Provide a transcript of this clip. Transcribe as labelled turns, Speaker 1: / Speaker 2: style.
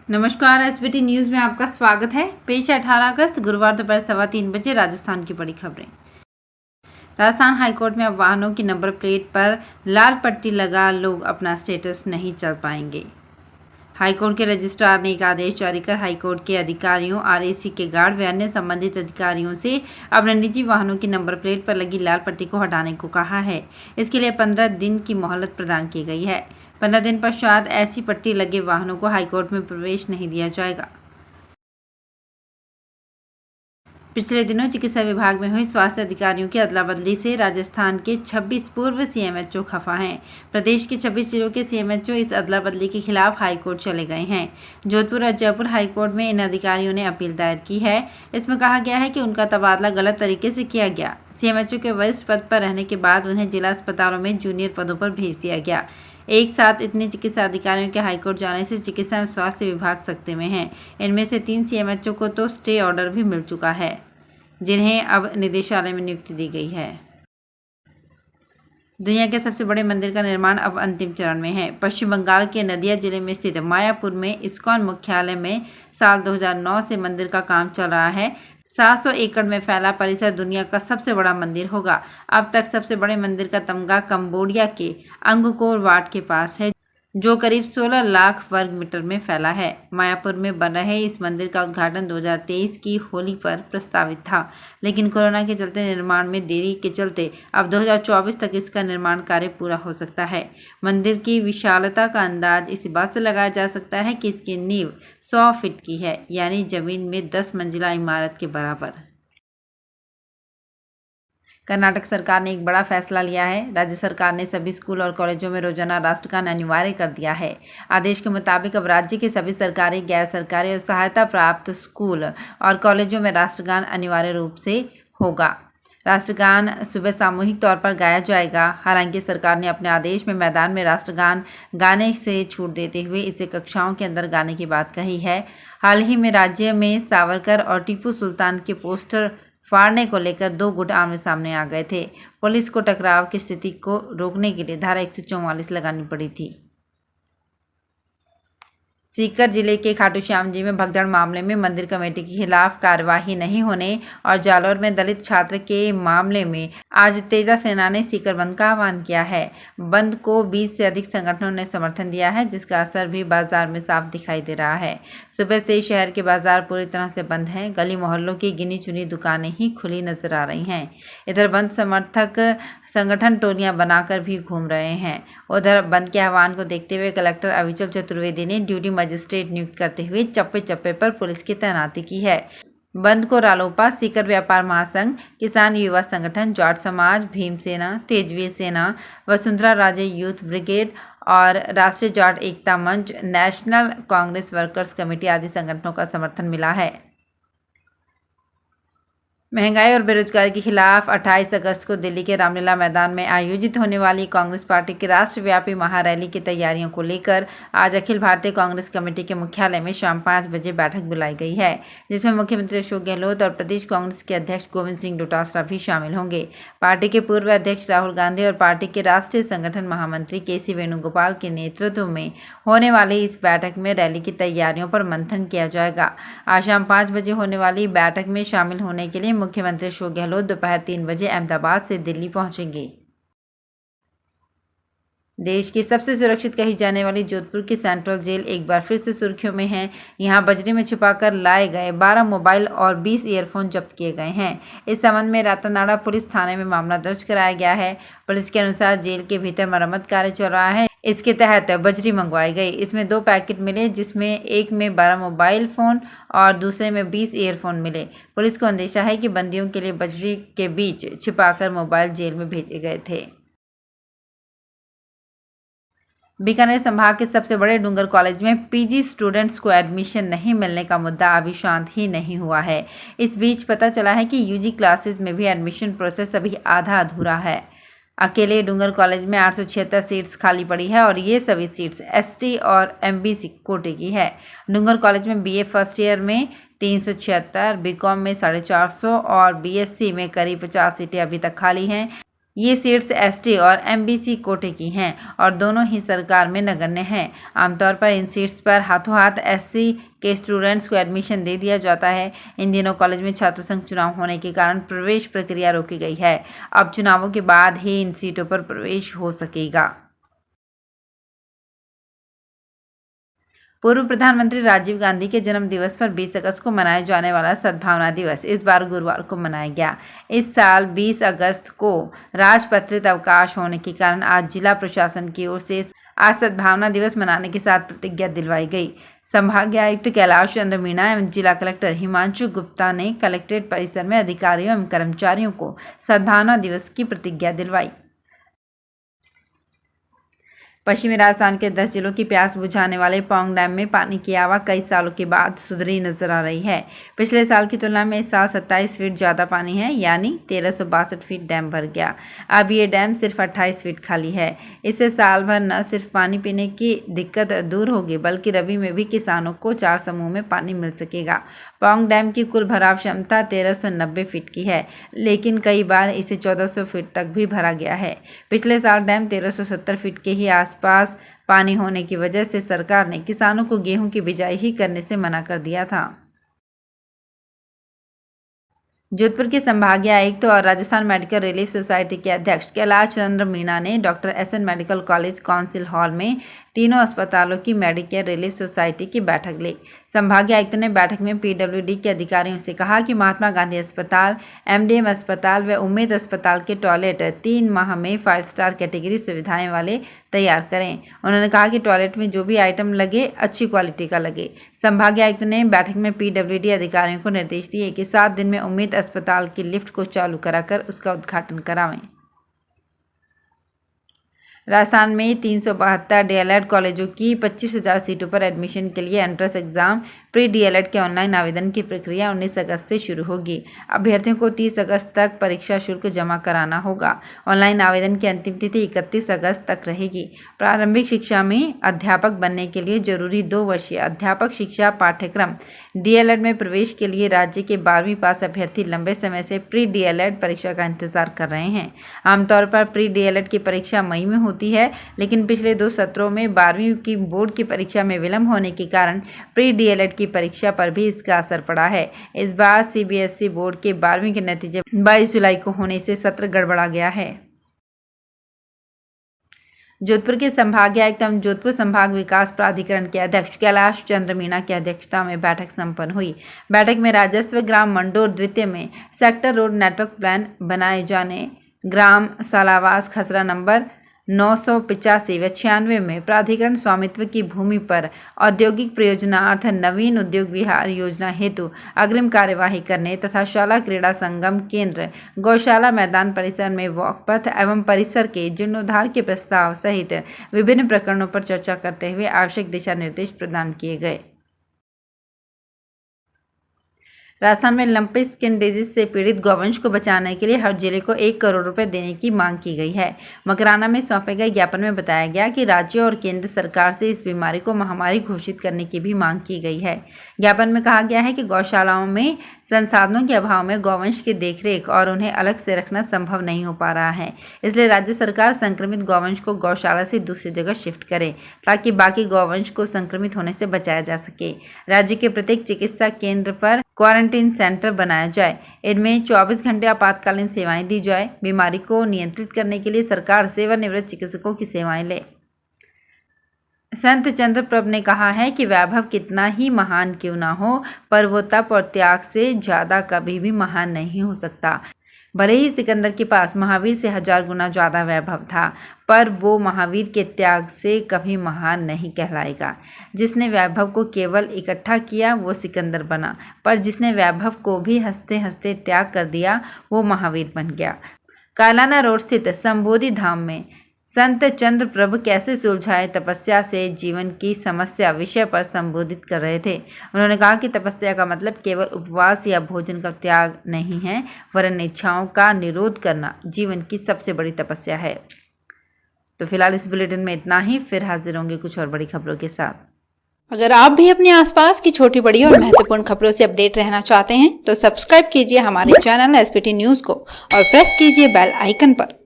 Speaker 1: नमस्कार, SBT news में आपका स्वागत है। पेश है 18 अगस्त गुरुवार दोपहर 3:15 बजे राजस्थान की बड़ी खबरें। राजस्थान हाईकोर्ट में अब वाहनों की नंबर प्लेट पर लाल पट्टी लगा लोग अपना स्टेटस नहीं चल पाएंगे। हाईकोर्ट के रजिस्ट्रार ने एक आदेश जारी कर हाईकोर्ट के अधिकारियों, आरएसी के गार्ड व अन्य संबंधित अधिकारियों से अपने निजी वाहनों की नंबर प्लेट पर लगी लाल पट्टी को हटाने को कहा है। इसके लिए 15 दिन की मोहलत प्रदान की गई है। 15 दिन पश्चात ऐसी पट्टी लगे वाहनों को हाईकोर्ट में प्रवेश नहीं दिया जाएगा। पिछले दिनों चिकित्सा विभाग में हुई स्वास्थ्य अधिकारियों की अदला बदली से राजस्थान के 26 पूर्व सीएमएचओ खफा हैं। प्रदेश के 26 जिलों के सीएमएचओ इस अदला बदली के खिलाफ हाईकोर्ट चले गए हैं। जोधपुर और जयपुर हाईकोर्ट में इन अधिकारियों ने अपील दायर की है। इसमें कहा गया है कि उनका तबादला गलत तरीके से किया गया। सीएमएचओ के वरिष्ठ पद पर रहने के बाद उन्हें जिला अस्पतालों में जूनियर पदों पर भेज दिया गया। एक साथ इतने चिकित्सा अधिकारियों के हाईकोर्ट जाने से चिकित्सा एवं स्वास्थ्य विभाग सख्ते में है। इनमें से 3 सीएमएचओ को तो स्टे ऑर्डर भी मिल चुका है, जिन्हें अब निदेशालय में नियुक्ति दी गई है। दुनिया के सबसे बड़े मंदिर का निर्माण अब अंतिम चरण में है। पश्चिम बंगाल के नदिया जिले में स्थित मायापुर में इस्कॉन मुख्यालय में साल 2009 से मंदिर का काम चल रहा है। 700 एकड़ में फैला परिसर दुनिया का सबसे बड़ा मंदिर होगा। अब तक सबसे बड़े मंदिर का तमगा कंबोडिया के अंगकोर वाट के पास है, जो करीब 16 लाख वर्ग मीटर में फैला है। मायापुर में बन रहे इस मंदिर का उद्घाटन 2023 की होली पर प्रस्तावित था, लेकिन कोरोना के चलते निर्माण में देरी के चलते अब 2024 तक इसका निर्माण कार्य पूरा हो सकता है। मंदिर की विशालता का अंदाज इसी बात से लगाया जा सकता है कि इसकी नींव 100 फीट की है, यानी जमीन में 10 मंजिला इमारत के बराबर। कर्नाटक सरकार ने एक बड़ा फैसला लिया है। राज्य सरकार ने सभी स्कूल और कॉलेजों में रोजाना राष्ट्रगान अनिवार्य कर दिया है। आदेश के मुताबिक अब राज्य के सभी सरकारी, गैर सरकारी और सहायता प्राप्त स्कूल और कॉलेजों में राष्ट्रगान अनिवार्य रूप से होगा। राष्ट्रगान सुबह सामूहिक तौर पर गाया जाएगा। हालांकि सरकार ने अपने आदेश में मैदान में राष्ट्रगान गाने से छूट देते हुए इसे कक्षाओं के अंदर गाने की बात कही है। हाल ही में राज्य में सावरकर और टीपू सुल्तान के पोस्टर फाड़ने को लेकर 2 गुट आमने सामने आ गए थे। पुलिस को टकराव की स्थिति को रोकने के लिए धारा 144 लगानी पड़ी थी। सीकर जिले के खाटू श्याम जी में भगदड़ मामले में मंदिर कमेटी के खिलाफ कार्यवाही नहीं होने और जालौर में दलित छात्र के मामले में आज तेजा सेना ने सीकर बंद का आह्वान किया है। बंद को 20 से अधिक संगठनों ने समर्थन दिया है, जिसका असर भी बाजार में साफ दिखाई दे रहा है। सुबह से शहर के बाजार पूरी तरह से बंद हैं। गली मोहल्लों की गिनी चुनी दुकानें ही खुली नजर आ रही हैं। इधर बंद समर्थक संगठन टोलियां बनाकर भी घूम रहे हैं। उधर बंद के आह्वान को देखते हुए कलेक्टर अविचल चतुर्वेदी ने ड्यूटी मजिस्ट्रेट नियुक्त करते हुए चप्पे चप्पे पर पुलिस की तैनाती की है। बंद को रालोपा, सीकर व्यापार महासंघ, किसान युवा संगठन, जाट समाज, भीम सेना, तेजवीर सेना, वसुंधरा राजे यूथ ब्रिगेड और राष्ट्रीय जाट एकता मंच, नेशनल कांग्रेस वर्कर्स कमेटी आदि संगठनों का समर्थन मिला है। महंगाई और बेरोजगारी के खिलाफ 28 अगस्त को दिल्ली के रामलीला मैदान में आयोजित होने वाली कांग्रेस पार्टी की राष्ट्रव्यापी महारैली की तैयारियों को लेकर आज अखिल भारतीय कांग्रेस कमेटी के मुख्यालय में शाम 5 बजे बैठक बुलाई गई है, जिसमें मुख्यमंत्री अशोक गहलोत और प्रदेश कांग्रेस के अध्यक्ष गोविंद सिंह डोटासरा भी शामिल होंगे। पार्टी के पूर्व अध्यक्ष राहुल गांधी और पार्टी के राष्ट्रीय संगठन महामंत्री केसी वेणुगोपाल के नेतृत्व में होने वाली इस बैठक में रैली की तैयारियों पर मंथन किया जाएगा। आज शाम 5 बजे होने वाली बैठक में शामिल होने के लिए मुख्यमंत्री अशोक गहलोत दोपहर 3 बजे अहमदाबाद से दिल्ली पहुंचेंगे। देश की सबसे सुरक्षित कही जाने वाली जोधपुर की सेंट्रल जेल एक बार फिर से सुर्खियों में है। यहां बजरी में छिपाकर लाए गए 12 मोबाइल और 20 ईयरफोन जब्त किए गए हैं। इस संबंध में रातानाड़ा पुलिस थाने में मामला दर्ज कराया गया है। पुलिस के अनुसार जेल के भीतर मरम्मत कार्य चल रहा है। इसके तहत बजरी मंगवाई गई। इसमें 2 पैकेट मिले, जिसमें एक में 12 मोबाइल फोन और दूसरे में 20 ईयरफोन मिले। पुलिस को अंदेशा है कि बंदियों के लिए बजरी के बीच छिपाकर मोबाइल जेल में भेजे गए थे। बीकानेर संभाग के सबसे बड़े डूंगर कॉलेज में पीजी स्टूडेंट्स को एडमिशन नहीं मिलने का मुद्दा अभी शांत ही नहीं हुआ है। इस बीच पता चला है कि यूजी क्लासेस में भी एडमिशन प्रोसेस अभी आधा अधूरा है। अकेले डूंगर कॉलेज में 876 सीट्स खाली पड़ी है और ये सभी सीट्स एसटी और एमबीसी कोटे की है। डूंगर कॉलेज में बीए फर्स्ट ईयर में 376, बीकॉम में 450 और बीएससी में करीब 50 सीटें अभी तक खाली हैं। ये सीट्स एसटी और एमबीसी कोटे की हैं और दोनों ही सरकार में नगण्य हैं। आमतौर पर इन सीट्स पर हाथों हाथ एससी के स्टूडेंट्स को एडमिशन दे दिया जाता है। इन दिनों कॉलेज में छात्र संघ चुनाव होने के कारण प्रवेश प्रक्रिया रोकी गई है। अब चुनावों के बाद ही इन सीटों पर प्रवेश हो सकेगा। पूर्व प्रधानमंत्री राजीव गांधी के जन्म दिवस पर 20 अगस्त को मनाया जाने वाला सद्भावना दिवस इस बार गुरुवार को मनाया गया। इस साल 20 अगस्त को राजपत्रित अवकाश होने के कारण आज जिला प्रशासन की ओर से आज सद्भावना दिवस मनाने के साथ प्रतिज्ञा दिलवाई गई। संभागीय आयुक्त कैलाश चंद्र मीणा एवं जिला कलेक्टर हिमांशु गुप्ता ने कलेक्ट्रेट परिसर में अधिकारियों एवं कर्मचारियों को सद्भावना दिवस की प्रतिज्ञा दिलवाई। पश्चिमी राजस्थान के 10 जिलों की प्यास बुझाने वाले पौंग डैम में पानी की आवक कई सालों के बाद सुधरी नजर आ रही है। पिछले साल की तुलना में इस साल 27 फीट ज़्यादा पानी है, यानी 1362 फीट डैम भर गया। अब ये डैम सिर्फ 28 फीट खाली है। इससे साल भर न सिर्फ पानी पीने की दिक्कत दूर होगी, बल्कि रबी में भी किसानों को 4 समूह में पानी मिल सकेगा। पौंग डैम की कुल भराव क्षमता 1390 फीट की है, लेकिन कई बार इसे 1400 फीट तक भी भरा गया है। पिछले साल डैम 1370 फीट के ही आसपास पानी होने की वजह से सरकार ने किसानों को गेहूं की बिजाई ही करने से मना कर दिया था। जोधपुर के संभागीय आयुक्त और राजस्थान मेडिकल रिलीफ सोसाइटी के अध्यक्ष कैलाश चंद्र मीणा ने doctor SN medical college council hall में तीनों अस्पतालों की मेडिकेयर रिलीफ सोसाइटी की बैठक ली। संभागीय आयुक्त ने बैठक में पीडब्ल्यूडी के अधिकारियों से कहा कि महात्मा गांधी अस्पताल, एमडीएम अस्पताल व उम्मेद अस्पताल के टॉयलेट 3 माह में 5 स्टार कैटेगरी सुविधाएं वाले तैयार करें। उन्होंने कहा कि टॉयलेट में जो भी आइटम लगे अच्छी क्वालिटी का लगे। संभागीय आयुक्त ने बैठक में पीडब्ल्यूडी अधिकारियों को निर्देश दिए कि 7 दिन में उम्मेद अस्पताल की लिफ्ट को चालू कराकर उसका उद्घाटन करावें। राजस्थान में 372 डीएलएड कॉलेजों की 25,000 सीटों पर एडमिशन के लिए एंट्रेंस एग्जाम प्री डीएलएड के ऑनलाइन आवेदन की प्रक्रिया 19 अगस्त से शुरू होगी। अभ्यर्थियों को 30 अगस्त तक परीक्षा शुल्क जमा कराना होगा। ऑनलाइन आवेदन की अंतिम तिथि 31 अगस्त तक रहेगी। प्रारंभिक शिक्षा में अध्यापक बनने के लिए जरूरी 2 वर्षीय अध्यापक शिक्षा पाठ्यक्रम डीएलएड में प्रवेश के लिए राज्य के 12वीं पास अभ्यर्थी लंबे समय से प्री डीएलएड परीक्षा का इंतजार कर रहे हैं। आमतौर पर प्री डीएलएड की परीक्षा मई में होती है, लेकिन पिछले 2 सत्रों में 12वीं की बोर्ड की परीक्षा में विलंब होने के कारण प्री डीएलएड की परीक्षा पर भी इसका असर पड़ा है। इस बार सीबीएसई बोर्ड के 12वीं के नतीजे 22 जुलाई को होने से सत्र गड़बड़ा गया है। जोधपुर के संभागीय आयुक्त एवं जोधपुर संभाग विकास प्राधिकरण के अध्यक्ष कैलाश चंद्र मीणा की अध्यक्षता में बैठक संपन्न हुई। बैठक में राजस्व ग्राम मंडोर द्वितीय में सेक्टर रोड नेटवर्क प्लान बनाए जाने, ग्राम सालावास खसरा नंबर 985 व 96 में प्राधिकरण स्वामित्व की भूमि पर औद्योगिक प्रयोजनार्थ नवीन उद्योग विहार योजना हेतु अग्रिम कार्यवाही करने तथा शाला क्रीड़ा संगम केंद्र, गौशाला मैदान परिसर में वॉकपथ एवं परिसर के जीर्णोद्धार के प्रस्ताव सहित विभिन्न प्रकरणों पर चर्चा करते हुए आवश्यक दिशा निर्देश प्रदान किए गए। राजस्थान में लंपी स्किन डिजीज से पीड़ित गौवंश को बचाने के लिए हर जिले को 1 करोड़ रुपए देने की मांग की गई है। मकराना में सौंपे गए ज्ञापन में बताया गया कि राज्य और केंद्र सरकार से इस बीमारी को महामारी घोषित करने की भी मांग की गई है। ज्ञापन में कहा गया है कि गौशालाओं में संसाधनों के अभाव में गौवंश की देखरेख और उन्हें अलग से रखना संभव नहीं हो पा रहा है। इसलिए राज्य सरकार संक्रमित गौवंश को गौशाला से दूसरी जगह शिफ्ट करे ताकि बाकी गौवंश को संक्रमित होने से बचाया जा सके। राज्य के प्रत्येक चिकित्सा केंद्र पर क्वारंटीन सेंटर बनाया जाए। इनमें 24 घंटे आपातकालीन सेवाएं दी जाए। बीमारी को नियंत्रित करने के लिए सरकार सेवानिवृत्त चिकित्सकों की सेवाएं ले। संत चंद्र प्रभ ने कहा है कि वैभव कितना ही महान क्यों ना हो, पर वो तप और त्याग से ज्यादा कभी भी महान नहीं हो सकता। भले ही सिकंदर के पास महावीर से 1000 गुना ज्यादा वैभव था, पर वो महावीर के त्याग से कभी महान नहीं कहलाएगा। जिसने वैभव को केवल इकट्ठा किया वो सिकंदर बना, पर जिसने वैभव को भी हंसते हंसते त्याग कर दिया वो महावीर बन गया। कालाना रोड स्थित संबोधि धाम में संत चंद्र प्रभ कैसे सुलझाए तपस्या से जीवन की समस्या विषय पर संबोधित कर रहे थे। उन्होंने कहा कि तपस्या का मतलब केवल उपवास या भोजन का त्याग नहीं है, वरन इच्छाओं का निरोध करना जीवन की सबसे बड़ी तपस्या है। तो फिलहाल इस बुलेटिन में इतना ही, फिर हाजिर होंगे कुछ और बड़ी खबरों के साथ।
Speaker 2: अगर आप भी अपने आसपास की छोटी बड़ी और महत्वपूर्ण खबरों से अपडेट रहना चाहते हैं तो सब्सक्राइब कीजिए हमारे चैनल एसपीटी न्यूज को और प्रेस कीजिए बेल आइकन पर।